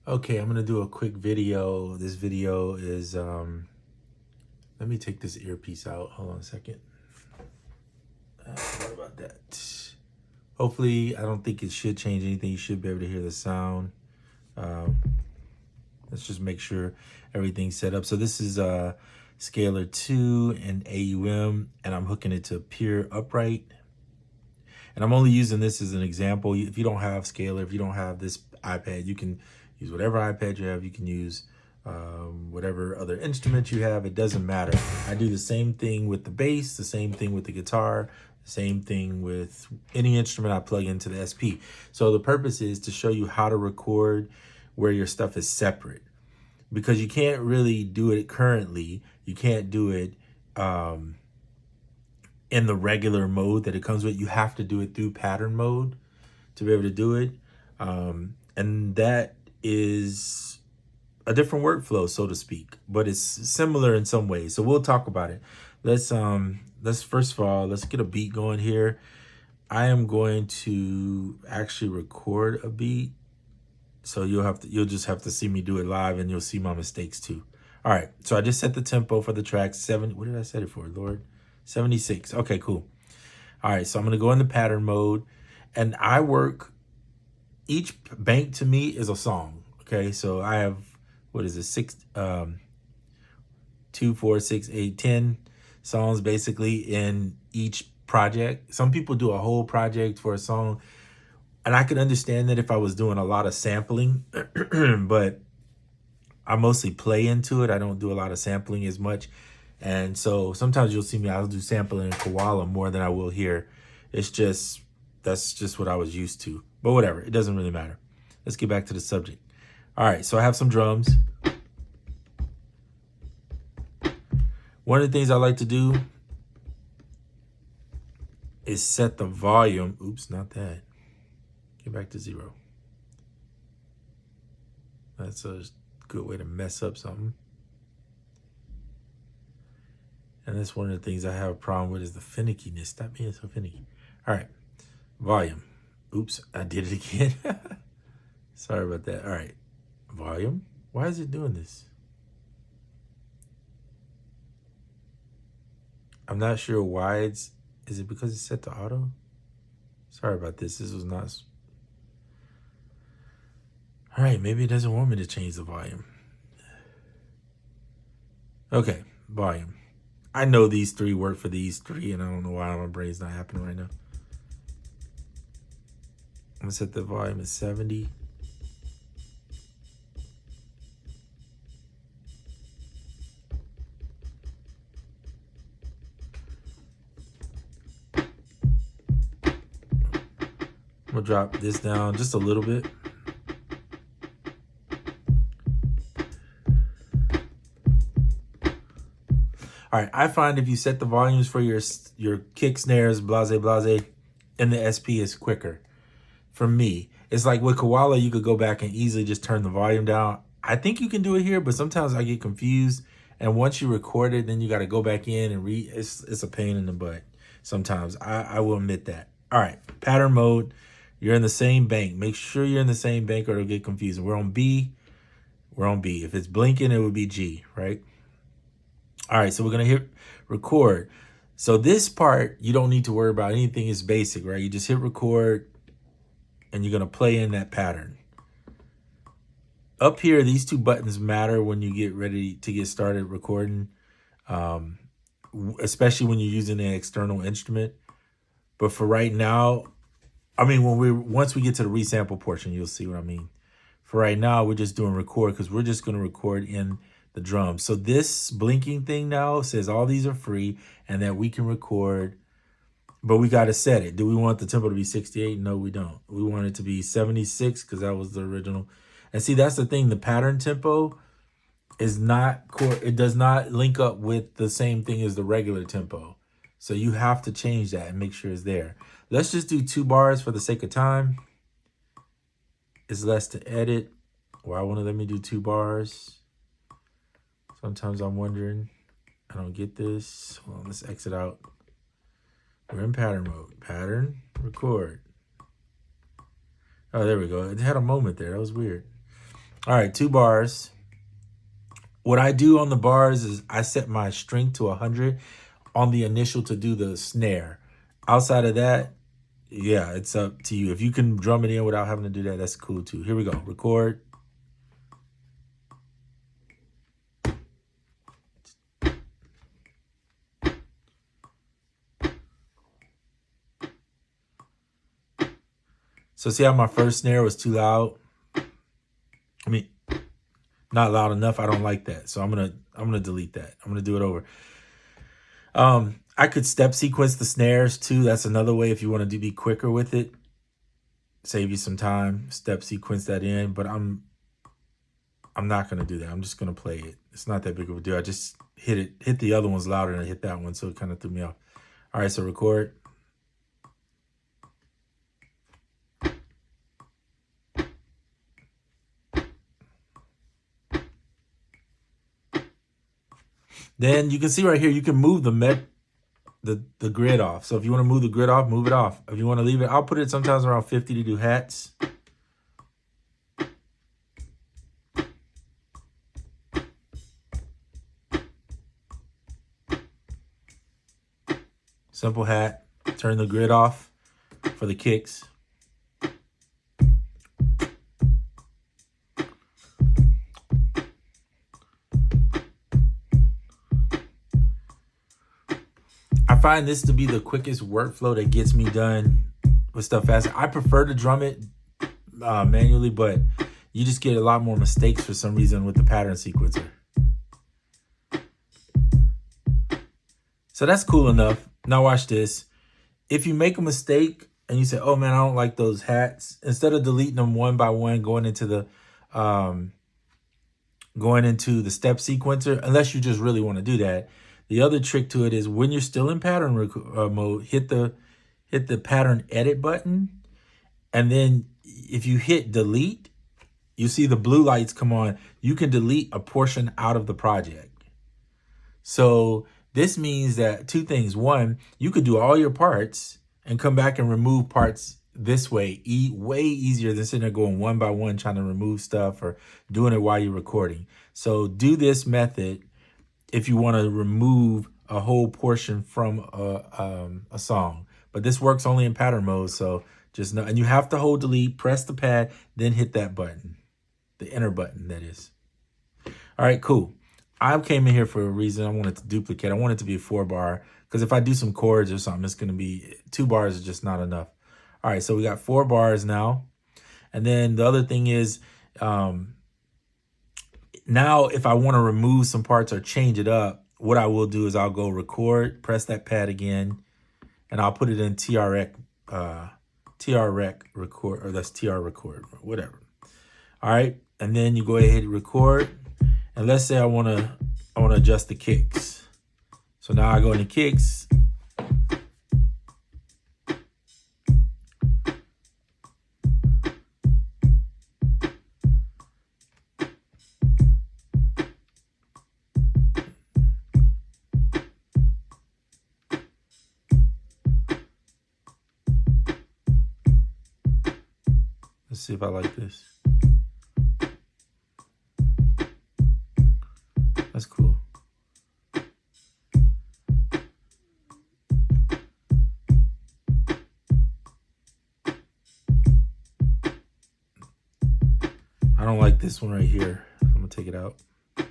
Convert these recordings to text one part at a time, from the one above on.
Okay, I'm gonna do a quick video. This video is, let me take this earpiece out. Hold on a second. What about that? Hopefully, I don't think it should change anything. You should be able to hear the sound. Let's just make sure everything's set up. So this is Scalar 2 and AUM, and I'm hooking it to pure upright. And I'm only using this as an example. If you don't have Scalar, if you don't have this iPad, you can use whatever iPad you have. You can use whatever other instrument you have. It doesn't matter. I do the same thing with the bass, the same thing with the guitar, the same thing with any instrument I plug into the SP. So the purpose is to show you how to record where your stuff is separate, because you can't really do it currently. You can't do it in the regular mode that it comes with. You have to do it through pattern mode to be able to do it. And that is a different workflow, so to speak, but it's similar in some ways. So we'll talk about it. Let's first of all, let's get a beat going here. I am going to actually record a beat. So you'll just have to see me do it live, and you'll see my mistakes too. All right. So I just set the tempo for the track. What did I set it for, Lord? 76. Okay, cool. All right. So I'm going to go into pattern mode, and I work, each bank to me is a song. Okay. So I have, what is it? 2, 4, 6, 8, 10 songs basically in each project. Some people do a whole project for a song, and I could understand that if I was doing a lot of sampling, but I mostly play into it. I don't do a lot of sampling as much. And so sometimes you'll see me, I'll do sampling in Koala more than I will here. It's just, that's just what I was used to. But whatever, it doesn't really matter. Let's get back to the subject. All right, so I have some drums. One of the things I like to do is set the volume. Oops, not that. Get back to 0. That's a good way to mess up something. And that's one of the things I have a problem with, is the finickiness. Stop being so finicky. All right, volume. Oops, I did it again. Sorry about that. All right, volume. Why is it doing this? I'm not sure why is it because it's set to auto? Sorry about this. This was not. All right, maybe it doesn't want me to change the volume. Okay, volume. I know these 3 work for these 3, and I don't know why my brain's not happening right now. I'm gonna set the volume at 70. I'm gonna drop this down just a little bit. All right, I find if you set the volumes for your kick snares, blase, blase, and the SP is quicker. For me, it's like with Koala, you could go back and easily just turn the volume down. I think you can do it here, but sometimes I get confused. And once you record it, then you got to go back in and it's a pain in the butt sometimes. I will admit that. All right, pattern mode. You're in the same bank. Make sure you're in the same bank or it'll get confusing. We're on B. We're on B. If it's blinking, it would be G, right? All right, so we're going to hit record. So this part, you don't need to worry about anything. It's basic, right? You just hit record, and you're going to play in that pattern. Up here, these 2 buttons matter when you get ready to get started recording, especially when you're using an external instrument. But for right now, I mean, once we get to the resample portion, you'll see what I mean. For right now, we're just doing record because we're just going to record in the drums. So this blinking thing now says all these are free and that we can record, but we got to set it. Do we want the tempo to be 68? No, we don't. We want it to be 76 because that was the original. And see, that's the thing. The pattern tempo is not, it does not link up with the same thing as the regular tempo. So you have to change that and make sure it's there. Let's just do 2 bars for the sake of time. It's less to edit. Why won't it let me do 2 bars? Sometimes I'm wondering. I don't get this. Well, let's exit out. We're in pattern mode. Pattern, record. Oh, there we go. It had a moment there. That was weird. All right, 2 bars. What I do on the bars is I set my string to 100 on the initial to do the snare. Outside of that, yeah, it's up to you. If you can drum it in without having to do that, that's cool too. Here we go. Record. So see how my first snare was too loud? I mean, not loud enough. I don't like that. So I'm gonna delete that. I'm gonna do it over. I could step sequence the snares too. That's another way if you want to be quicker with it. Save you some time. Step sequence that in, but I'm not gonna do that. I'm just gonna play it. It's not that big of a deal. I just hit the other ones louder than I hit that one, so it kind of threw me off. All right, so record. Then you can see right here, you can move the grid off. So if you want to move the grid off, move it off. If you want to leave it, I'll put it sometimes around 50 to do hats. Simple hat. Turn the grid off for the kicks. I find this to be the quickest workflow that gets me done with stuff faster. I prefer to drum it manually, but you just get a lot more mistakes for some reason with the pattern sequencer. So that's cool enough. Now watch this. If you make a mistake and you say, oh man, I don't like those hats, instead of deleting them one by one, going into the step sequencer, unless you just really want to do that. The other trick to it is when you're still in pattern mode, hit the pattern edit button. And then if you hit delete, you see the blue lights come on. You can delete a portion out of the project. So this means that 2 things. 1, you could do all your parts and come back and remove parts this way. Way easier than sitting there going one by one trying to remove stuff or doing it while you're recording. So do this method if you want to remove a whole portion from a song. But this works only in pattern mode, so just know. And you have to hold delete, press the pad, then hit that button, the enter button, that is. All right, cool. I came in here for a reason. I wanted to duplicate. I want it to be a 4 bar because if I do some chords or something, it's going to be 2 bars is just not enough. All right, so we got 4 bars now. And then the other thing is, now if I want to remove some parts or change it up, what I will do is I'll go record, press that pad again, and I'll put it in TR record, or that's TR record, whatever. All right, and then you go ahead and record, and let's say I want to adjust the kicks. So now I go into kicks. Let's see if I like this. That's cool. I don't like this one right here. So I'm gonna take it out. I'm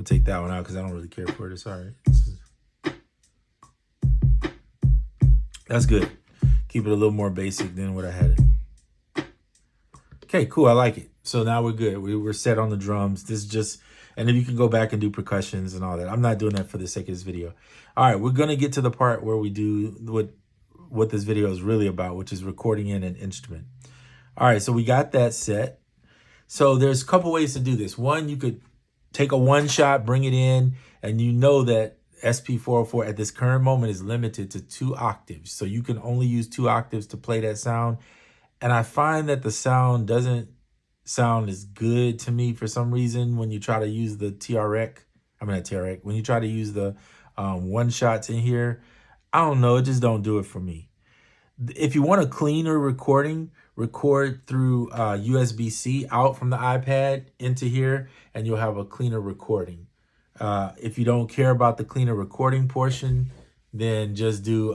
gonna take that one out because I don't really care for it. It's all right. That's good. Keep it a little more basic than what I had it. Okay, cool. I like it. So now we're good. We're set on the drums. This is just, and then you can go back and do percussions and all that. I'm not doing that for the sake of this video. All right, we're going to get to the part where we do what this video is really about, which is recording in an instrument. All right, so we got that set. So there's a couple ways to do this. One, you could take a one shot, bring it in, and you know that SP404 at this current moment is limited to 2 octaves. So you can only use 2 octaves to play that sound. And I find that the sound doesn't sound as good to me for some reason when you try to use the TR rec I mean, not TRX. When you try to use the one shots in here, I don't know. It just don't do it for me. If you want a cleaner recording, record through USB-C out from the iPad into here, and you'll have a cleaner recording. If you don't care about the cleaner recording portion, then just do,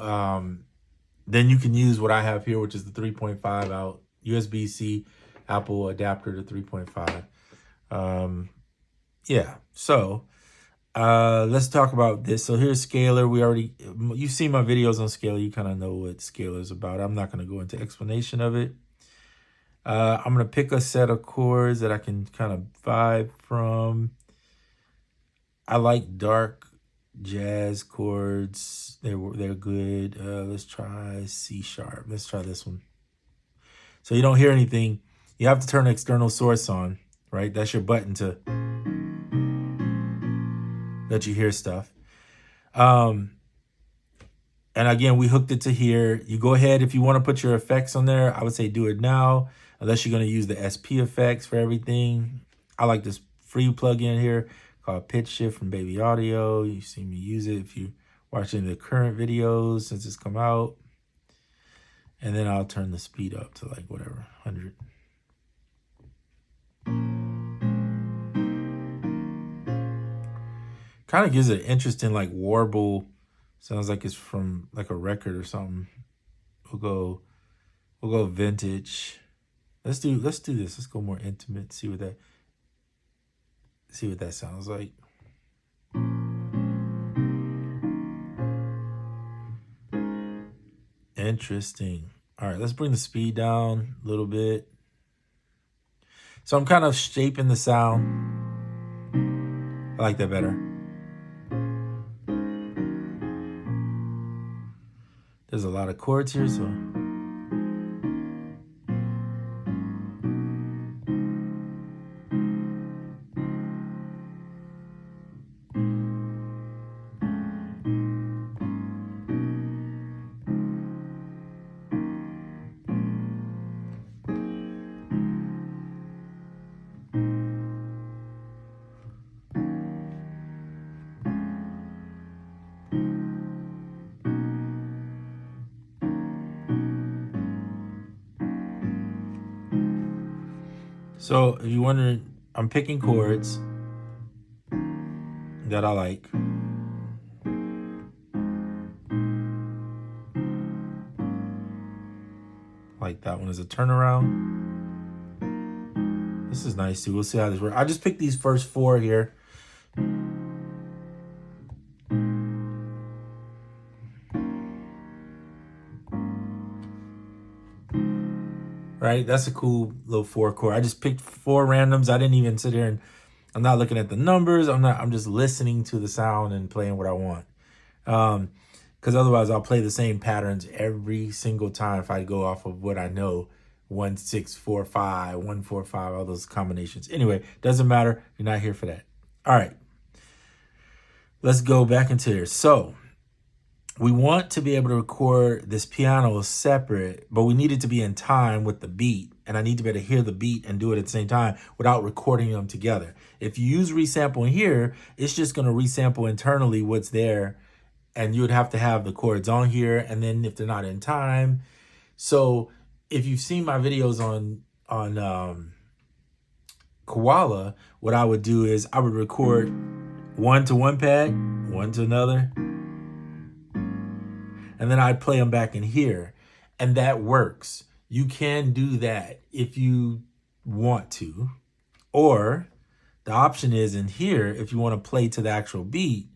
then you can use what I have here, which is the 3.5 out USB-C Apple adapter to 3.5. Yeah, so let's talk about this. So here's Scalar. You've seen my videos on Scalar. You kind of know what Scalar is about. I'm not going to go into explanation of it. I'm going to pick a set of chords that I can kind of vibe from. I like dark jazz chords. They're good. Let's try C sharp. Let's try this one. So you don't hear anything. You have to turn the external source on, right? That's your button to let you hear stuff. And again, we hooked it to here. You go ahead, if you want to put your effects on there, I would say do it now, unless you're going to use the SP effects for everything. I like this free plugin here called Pitch Shift from Baby Audio. You see me use it if you're watching the current videos since it's come out. And then I'll turn the speed up to like whatever, 100. Kind of gives it an interesting like warble. Sounds like it's from like a record or something. We'll go vintage. Let's do this. Let's go more intimate. See what that sounds like. Interesting. All right, let's bring the speed down a little bit. So I'm kind of shaping the sound. I like that better. There's a lot of chords here, so. So if you're wondering, I'm picking chords that I like. Like that one is a turnaround. This is nice too. We'll see how this works. I just picked these first four here. Right, that's a cool little 4 chord. I just picked 4 randoms. I didn't even sit here and I'm not looking at the numbers. I'm just listening to the sound and playing what I want. Because otherwise I'll play the same patterns every single time if I go off of what I know. 1 6 4 5, 1 4 5, all those combinations. Anyway, doesn't matter. You're not here for that. All right. Let's go back into here. So we want to be able to record this piano separate, but we need it to be in time with the beat. And I need to be able to hear the beat and do it at the same time without recording them together. If you use resample in here, it's just going to resample internally what's there. And you would have to have the chords on here. And then if they're not in time. So if you've seen my videos on Koala, what I would do is I would record 1 to one pad, 1 to another. And then I'd play them back in here. And that works. You can do that if you want to. Or the option is in here, if you want to play to the actual beat,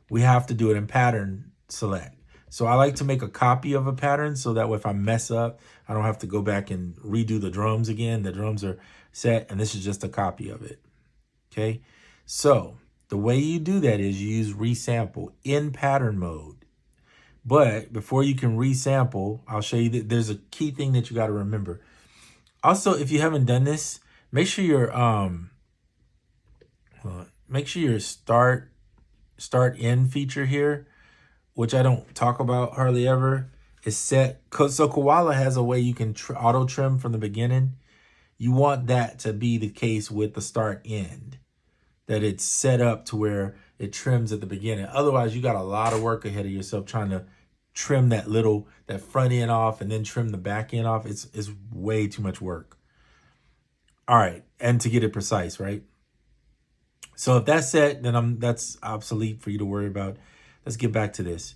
we have to do it in pattern select. So I like to make a copy of a pattern so that if I mess up, I don't have to go back and redo the drums again. The drums are set and this is just a copy of it. Okay. So the way you do that is you use resample in pattern mode. But before you can resample, I'll show you that there's a key thing that you got to remember. Also, if you haven't done this, make sure your start in feature here, which I don't talk about hardly ever, is set. So Koala has a way you can auto trim from the beginning. You want that to be the case with the start end, that it's set up to where it trims at the beginning. Otherwise, you got a lot of work ahead of yourself trying to trim that front end off and then trim the back end off. It's way too much work. All right, and to get it precise, right? So if that's set, then that's obsolete for you to worry about. Let's get back to this.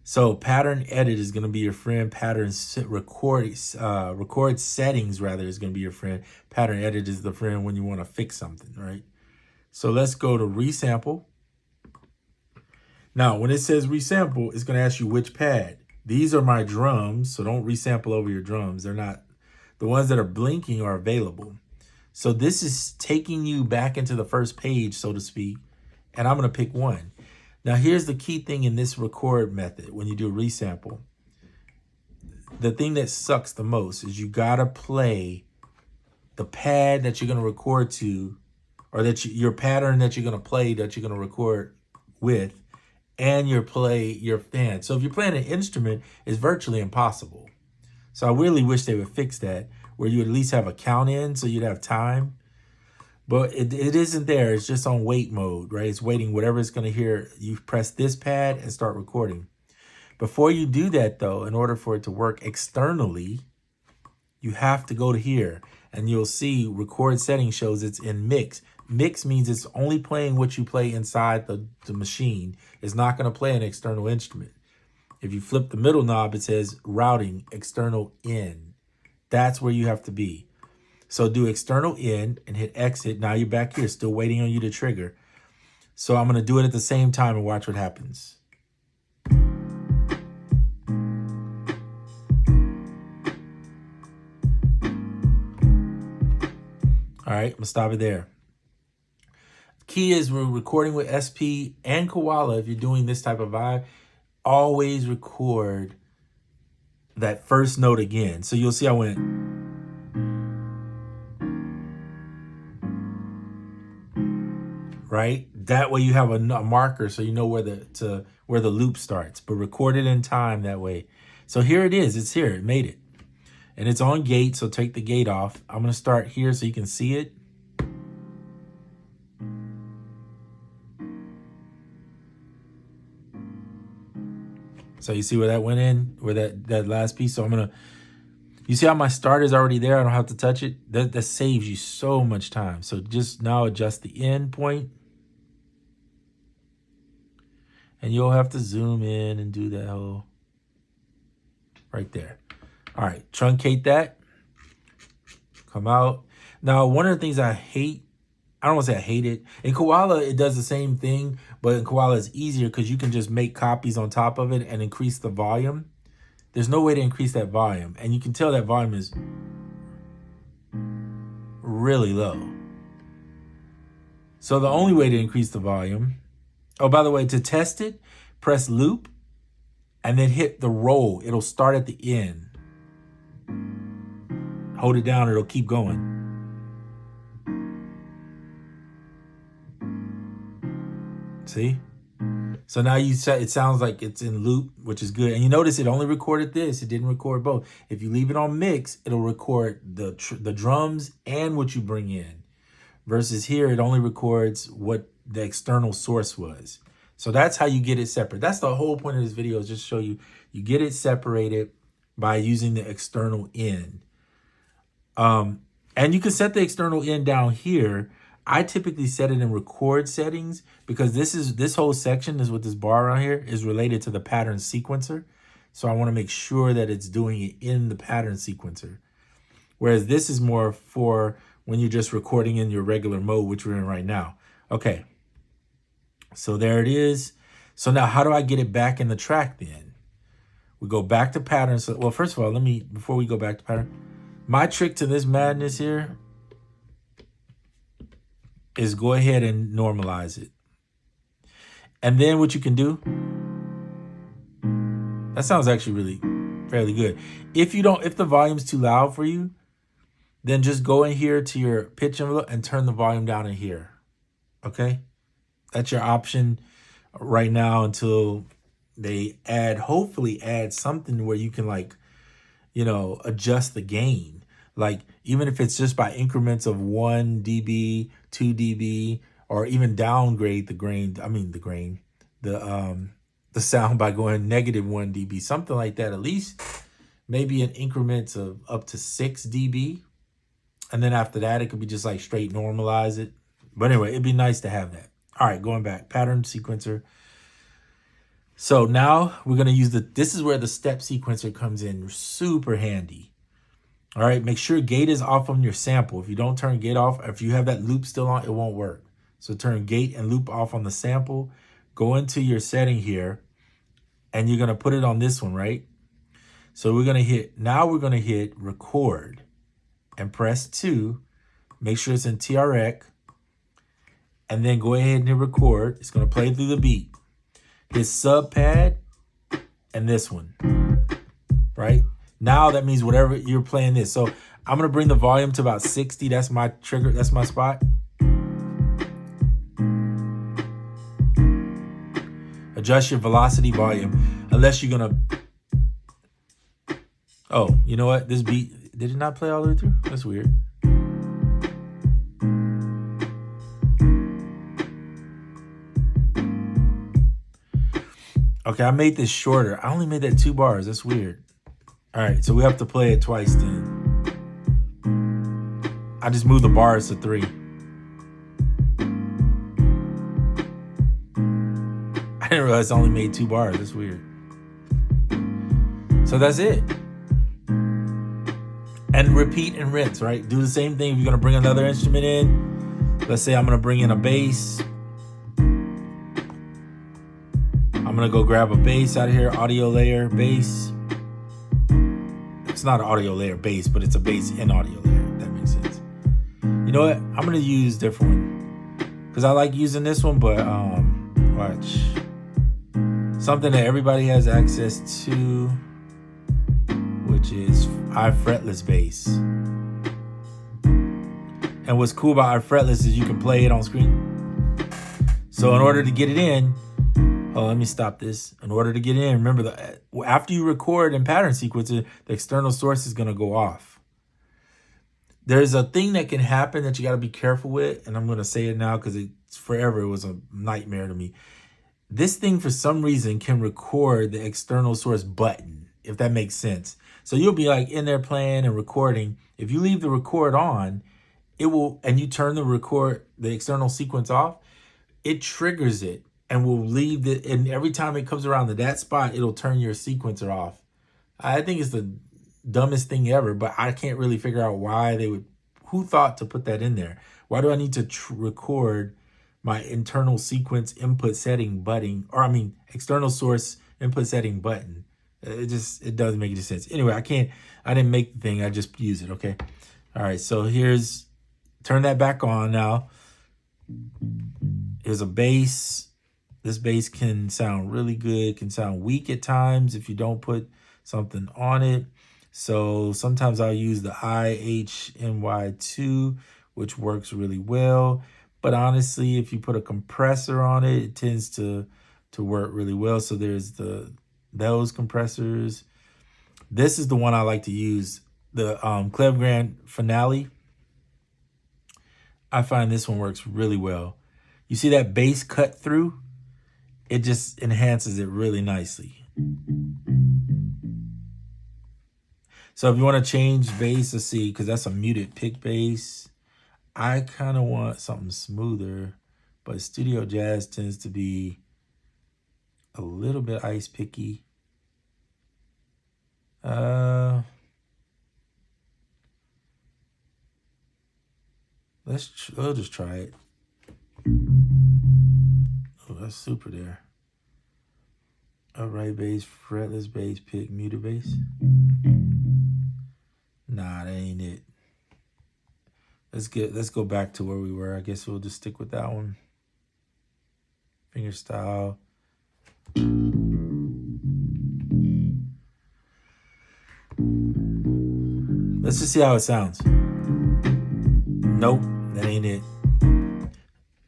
So pattern edit is going to be your friend. Pattern record settings rather is going to be your friend. Pattern edit is the friend when you want to fix something, right? So let's go to resample. Now, when it says resample, it's going to ask you which pad. These are my drums, so don't resample over your drums. They're not, the ones that are blinking are available. So this is taking you back into the first page, so to speak, and I'm going to pick one. Now, here's the key thing in this record method when you do a resample. The thing that sucks the most is you got to play the pad that you're going to record to, or that your pattern that you're going to play, that you're going to record with, and your fan. So if you're playing an instrument, it's virtually impossible. So I really wish they would fix that, where you at least have a count in so you'd have time. But it isn't there. It's just on wait mode, right? It's waiting whatever it's going to hear. You press this pad and start recording. Before you do that, though, in order for it to work externally, you have to go to here. And you'll see record settings shows it's in mix. Mix means it's only playing what you play inside the machine. It's not going to play an external instrument. If you flip the middle knob, it says routing external in. That's where you have to be. So do external in and hit exit. Now you're back here, still waiting on you to trigger. So I'm going to do it at the same time and watch what happens. All right, I'm going to stop it there. Key is we're recording with SP and Koala. If you're doing this type of vibe, always record that first note again. So you'll see I went. Right? That way you have a marker so you know where the loop starts. But record it in time that way. So here it is. It's here. It made it. And it's on gate, so take the gate off. I'm going to start here so you can see it. So you see where that went in? Where that last piece? So I'm going to... You see how my start is already there? I don't have to touch it. That saves you so much time. So just now adjust the end point. And you'll have to zoom in and do that whole right there. All right, truncate that. Come out. Now, one of the things I hate, I don't want to say I hate it. In Koala, it does the same thing, but in Koala, it's easier because you can just make copies on top of it and increase the volume. There's no way to increase that volume. And you can tell that volume is really low. So the only way to increase the volume, oh, by the way, to test it, press loop and then hit the roll. It'll start at the end. Hold it down, it'll keep going. See? So now it sounds like it's in loop, which is good. And you notice it only recorded this. It didn't record both. If you leave it on mix, it'll record the drums and what you bring in. Versus here, it only records what the external source was. So that's how you get it separate. That's the whole point of this video, is just show you get it separated by using the external in. And you can set the external in down here. I typically set it in record settings because this whole section is with this bar around here is related to the pattern sequencer. So I want to make sure that it's doing it in the pattern sequencer. Whereas this is more for when you're just recording in your regular mode, which we're in right now. Okay. So there it is. So now how do I get it back in the track then? We go back to pattern. So, well, first of all, before we go back to pattern, my trick to this madness here is go ahead and normalize it. And then what you can do, that sounds actually really fairly good. If the volume's too loud for you, then just go in here to your pitch envelope and turn the volume down in here. Okay? That's your option right now until they hopefully add something where you can adjust the gain. Like even if it's just by increments of 1 dB, 2 dB, or even downgrade the sound by going -1 dB, something like that. At least maybe in increments of up to 6 dB. And then after that, it could be just like straight normalize it. But anyway, it'd be nice to have that. All right, going back, pattern sequencer. So now we're going to use this is where the step sequencer comes in super handy. All right, make sure gate is off on your sample. If you don't turn gate off, if you have that loop still on, it won't work. So turn gate and loop off on the sample. Go into your setting here, and you're going to put it on this one, right? So we're going to hit record and press 2. Make sure it's in TRX. And then go ahead and hit record. It's going to play through the beat. Hit sub pad and this one, right? Now that means whatever you're playing this. So I'm going to bring the volume to about 60. That's my trigger. That's my spot. Adjust your velocity volume unless you're going to. Oh, you know what? This beat, did it not play all the way through? That's weird. Okay, I made this shorter. I only made that 2 bars. That's weird. All right, so we have to play it twice then. I just moved the bars to 3. I didn't realize I only made 2 bars. That's weird. So that's it. And repeat and rinse, right? Do the same thing if you're going to bring another instrument in. Let's say I'm going to bring in a bass. I'm going to go grab a bass out of here, audio layer, bass. It's not an audio layer bass, but it's a bass in audio layer, if that makes sense. You know what? I'm going to use a different one because I like using this one, but watch. Something that everybody has access to, which is iFretless bass. And what's cool about iFretless is you can play it on screen. So in order to get it in, let me stop this. In order to get in, remember after you record in pattern sequencer, the external source is going to go off. There's a thing that can happen that you got to be careful with, and I'm going to say it now because it's forever. It was a nightmare to me. This thing, for some reason, can record the external source button, if that makes sense. So you'll be like in there playing and recording. If you leave the record on, it will, and you turn the external sequence off, it triggers it. And we'll leave and every time it comes around to that spot, it'll turn your sequencer off. I think it's the dumbest thing ever, but I can't really figure out why who thought to put that in there? Why do I need to record my internal sequence input setting button, external source input setting button? It doesn't make any sense. Anyway, I didn't make the thing, I just use it, okay? All right, so turn that back on now. Here's a bass. This bass can sound really good, can sound weak at times if you don't put something on it. So sometimes I'll use the IHNY2, which works really well. But honestly, if you put a compressor on it, it tends to work really well. So there's those compressors. This is the one I like to use, the Cleve Grand Finale. I find this one works really well. You see that bass cut through? It just enhances it really nicely. So if you want to change bass, let's see, because that's a muted pick bass. I kind of want something smoother, but Studio Jazz tends to be a little bit ice picky. We'll just try it. Oh, that's super there. Upright bass, fretless bass, pick, muted bass. Nah, that ain't it. Let's go back to where we were. I guess we'll just stick with that one. Fingerstyle. Let's just see how it sounds. Nope, that ain't it.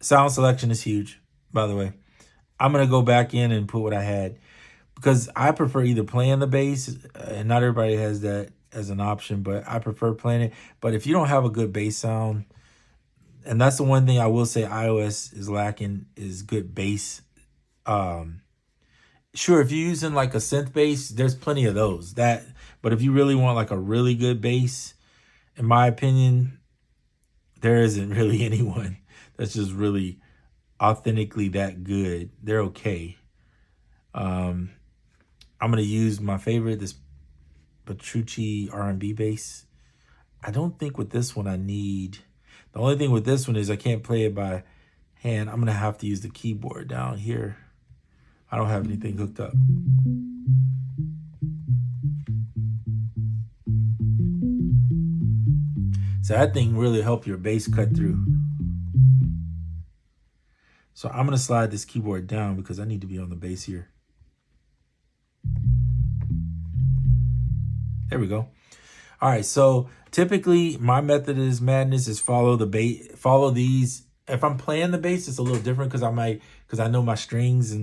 Sound selection is huge, by the way. I'm going to go back in and put what I had because I prefer either playing the bass, and not everybody has that as an option, but I prefer playing it. But if you don't have a good bass sound, And that's the one thing I will say iOS is lacking is good bass. Sure, if you're using like a synth bass, there's plenty of those. But if you really want like a really good bass, in my opinion, there isn't really anyone that's just really authentically that good. They're okay. I'm gonna use my favorite, this Petrucci R&B bass. I don't think with this one I need. The only thing with this one is I can't play it by hand. I'm gonna have to use the keyboard down here. I don't have anything hooked up. So that thing really helped your bass cut through. So I'm gonna slide this keyboard down because I need to be on the bass here. There we go. All right, so typically my method is madness is follow these. If I'm playing the bass, it's a little different because I know my strings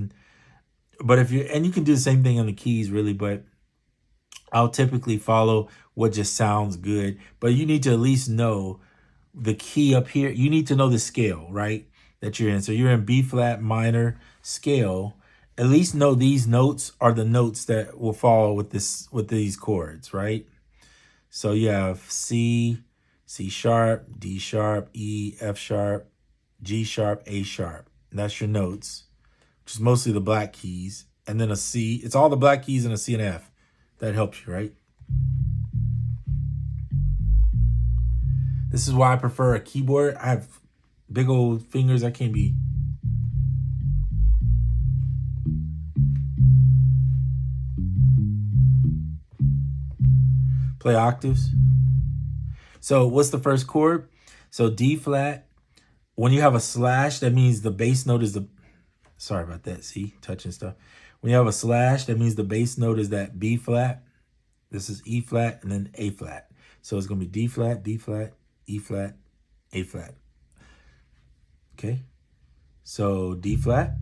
but you can do the same thing on the keys really, but I'll typically follow what just sounds good. But you need to at least know the key up here. You need to know the scale, right, that you're in. So you're in B flat minor scale. At least know these notes are the notes that will follow with these chords, right? So you have C, C sharp, D sharp, E, F sharp, G sharp, A sharp. And that's your notes, which is mostly the black keys. And then a C. It's all the black keys and a C and F. That helps you, right? This is why I prefer a keyboard. I have big old fingers. I can't be. Play octaves. So what's the first chord? So D flat. When you have a slash, that means the bass note is the... Sorry about that. See, touching stuff. When you have a slash, that means the bass note is that B flat. This is E flat and then A flat. So it's going to be D flat, B flat, E flat, A flat. Okay. So D flat,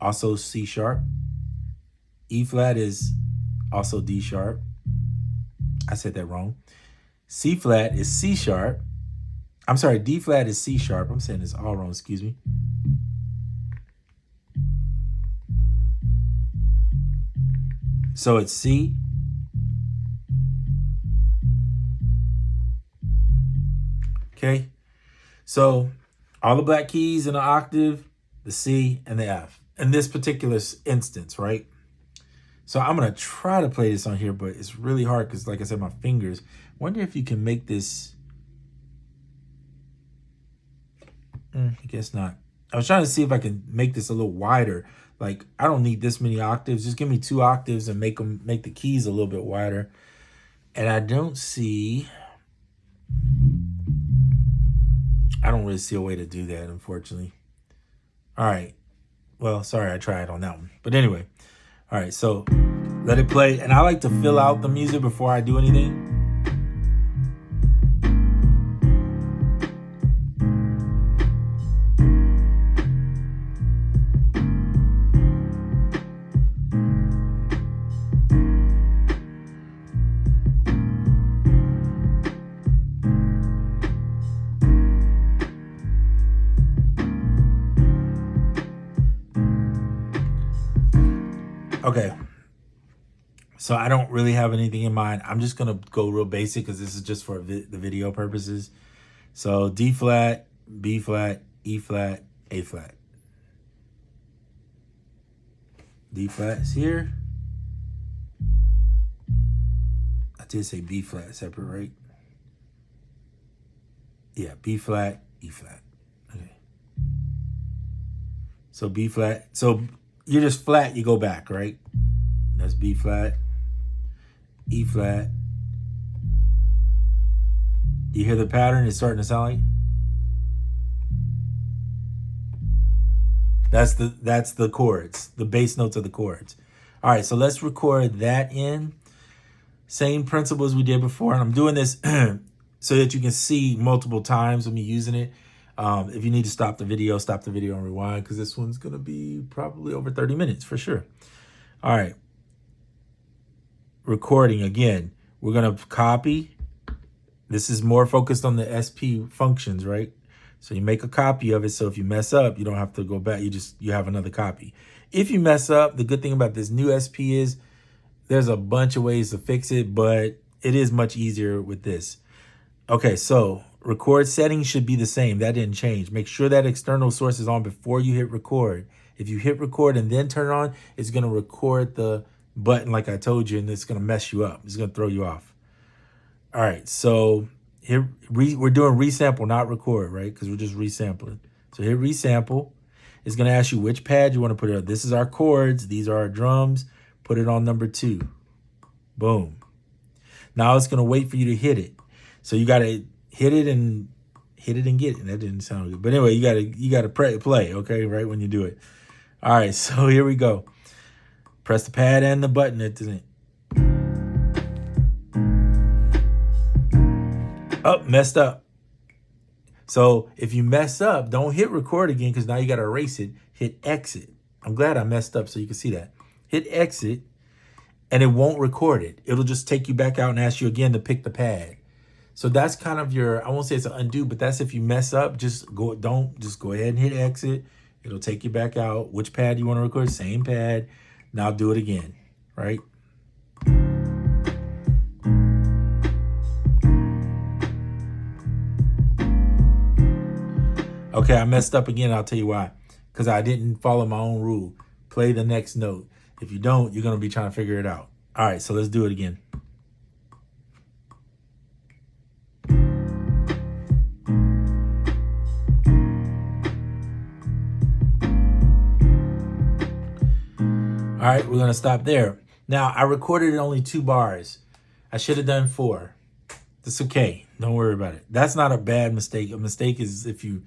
also C sharp. E flat is also D sharp. I said that wrong. C flat is C sharp. I'm sorry, D flat is C sharp. I'm saying this all wrong, excuse me. So it's C. Okay. So all the black keys in the octave, the C and the F. In this particular instance, right? So I'm going to try to play this on here, but it's really hard because, like I said, my fingers. Wonder if you can make this. I guess not. I was trying to see if I can make this a little wider. Like, I don't need this many octaves. Just give me 2 octaves and make the keys a little bit wider. And I don't really see a way to do that, unfortunately. All right. Well, sorry, I tried on that one. But anyway. All right, so let it play. And I like to fill out the music before I do anything. Okay, so I don't really have anything in mind. I'm just going to go real basic because this is just for the video purposes. So D flat, B flat, E flat, A flat. D flat is here. I did say B flat separate, right? Yeah, B flat, E flat. Okay. So B flat. So you're just flat, you go back, right? That's B flat, E flat. You hear the pattern? It's starting to sound like? That's the chords, the bass notes of the chords. All right, so let's record that in. Same principle as we did before. And I'm doing this so that you can see multiple times of me using it. If you need to stop the video and rewind because this one's going to be probably over 30 minutes for sure. All right. Recording again. We're going to copy. This is more focused on the SP functions, right? So you make a copy of it. So if you mess up, you don't have to go back. You have another copy. If you mess up, the good thing about this new SP is there's a bunch of ways to fix it, but it is much easier with this. Okay, so record settings should be the same. That didn't change. Make sure that external source is on before you hit record. If you hit record and then turn it on, it's going to record the button like I told you, and it's going to mess you up. It's going to throw you off. All right, so here we're doing resample, not record, right? Because we're just resampling. So hit resample. It's going to ask you which pad you want to put it on. This is our chords. These are our drums. Put it on number 2. Boom. Now it's going to wait for you to hit it. So you got to hit it and get it. That didn't sound good. But anyway, you got to play, okay, right when you do it. All right, so here we go. Press the pad and the button at the end. Oh, messed up. So if you mess up, don't hit record again because now you got to erase it. Hit exit. I'm glad I messed up so you can see that. Hit exit and it won't record it. It'll just take you back out and ask you again to pick the pad. So that's kind of your, I won't say it's an undo, but that's if you mess up, just go ahead and hit exit. It'll take you back out. Which pad you want to record? Same pad. Now do it again, right? Okay, I messed up again. I'll tell you why. Because I didn't follow my own rule. Play the next note. If you don't, you're going to be trying to figure it out. All right, so let's do it again. All right, we're going to stop there. Now, I recorded only 2 bars. I should have done 4. That's okay. Don't worry about it. That's not a bad mistake. A mistake is if you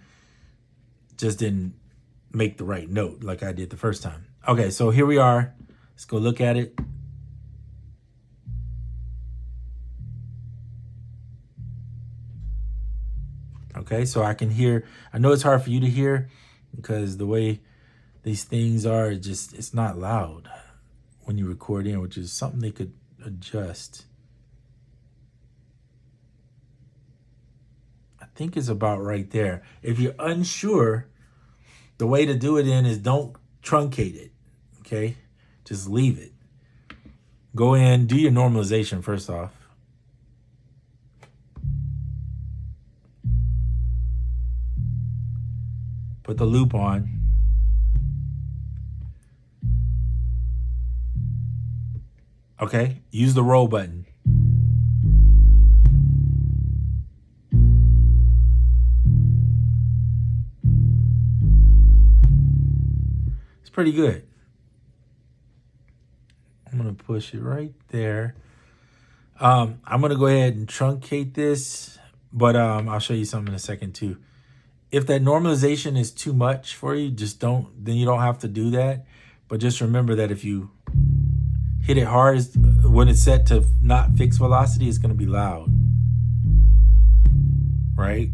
just didn't make the right note like I did the first time. Okay, so here we are. Let's go look at it. Okay, so I can hear. I know it's hard for you to hear because the way these things are, it's not loud when you record in, which is something they could adjust. I think it's about right there. If you're unsure, the way to do it is don't truncate it, okay? Just leave it. Go in, do your normalization first off. Put the loop on. Okay, use the roll button. It's pretty good. I'm gonna push it right there. I'm gonna go ahead and truncate this, but I'll show you something in a second too. If that normalization is too much for you, then you don't have to do that. But just remember that if you hit it hard, when it's set to not fixed velocity, it's gonna be loud, right?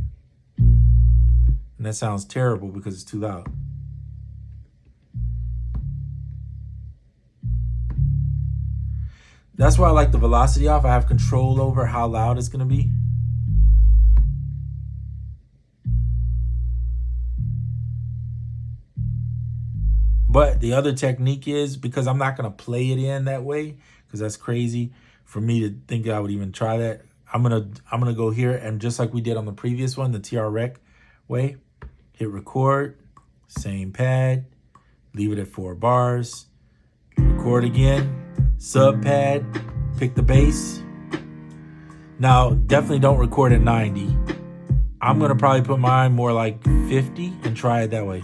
And that sounds terrible because it's too loud. That's why I like the velocity off. I have control over how loud it's gonna be. But the other technique is, because I'm not gonna play it in that way, because that's crazy for me to think I would even try that. I'm gonna go here and just like we did on the previous one, the TR Rec way, hit record, same pad, leave it at 4 bars, record again. Sub pad, pick the bass. Now, definitely don't record at 90. I'm gonna probably put mine more like 50 and try it that way.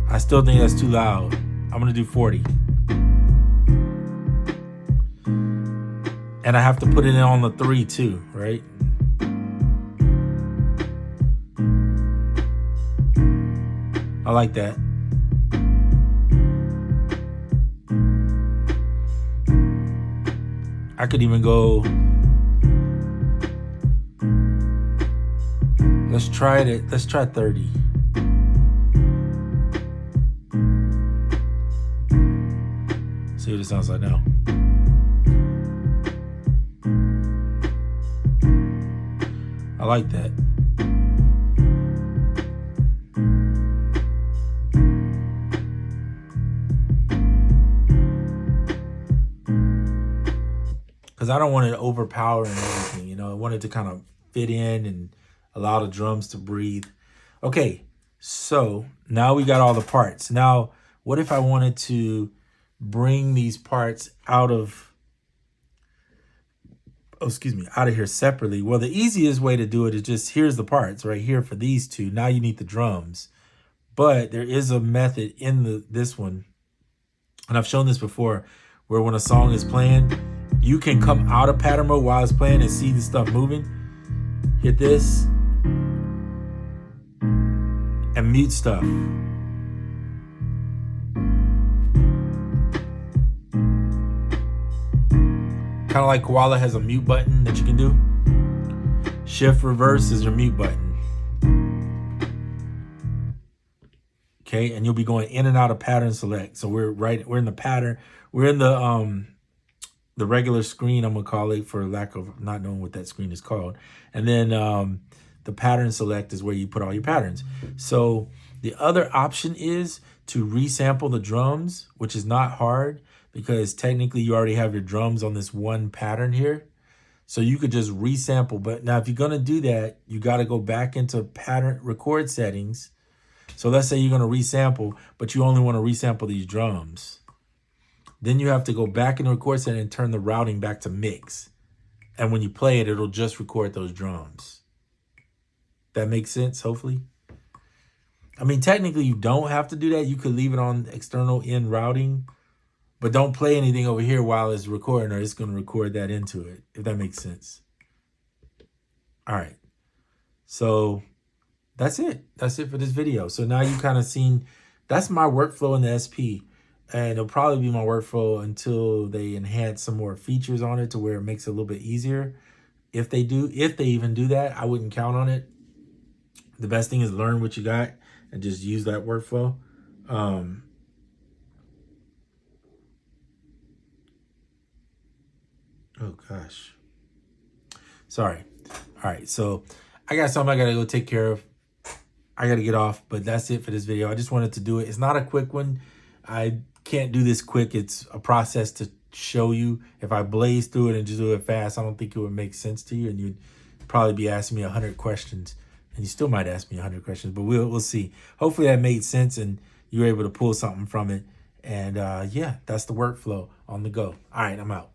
I still think that's too loud. I'm gonna do 40. And I have to put it in on the 3 too, right? I like that. I could even go, let's try 30. See what it sounds like now. like that. Because I don't want it overpowering everything, you know. I want it to kind of fit in and allow the drums to breathe. Okay, so now we got all the parts. Now, what if I wanted to bring these parts out of, out of here separately? Well, the easiest way to do it is just, here's the parts right here for these two. Now you need the drums. But there is a method in this one, and I've shown this before, where when a song is playing, you can come out of pattern mode while it's playing and see the stuff moving. Hit this and mute stuff. Kind of like Koala has a mute button that you can do. Shift reverse is your mute button. Okay, and you'll be going in and out of pattern select. So we're in the pattern. We're in the regular screen, I'm gonna call it, for lack of not knowing what that screen is called. And then the pattern select is where you put all your patterns. So the other option is to resample the drums, which is not hard because technically you already have your drums on this one pattern here. So you could just resample. But now if you're gonna do that, you gotta go back into pattern record settings. So let's say you're gonna resample, but you only wanna resample these drums. Then you have to go back in the record setting and turn the routing back to mix. And when you play it, it'll just record those drums. That makes sense, hopefully? I mean, technically, you don't have to do that. You could leave it on external in routing, but don't play anything over here while it's recording, or it's going to record that into it, if that makes sense. All right. So that's it. That's it for this video. So now you've kind of seen, that's my workflow in the SP. And it'll probably be my workflow until they enhance some more features on it to where it makes it a little bit easier. If they even do that, I wouldn't count on it. The best thing is learn what you got and just use that workflow. Oh gosh. Sorry. All right. So I got something I got to go take care of. I got to get off, but that's it for this video. I just wanted to do it. It's not a quick one. I can't do this quick. It's a process to show you. If I blaze through it and just do it fast, I don't think it would make sense to you, and you'd probably be asking me 100 questions, and you still might ask me 100 questions, but we'll see. Hopefully that made sense and you were able to pull something from it. And yeah, that's the workflow on the go. All right, I'm out.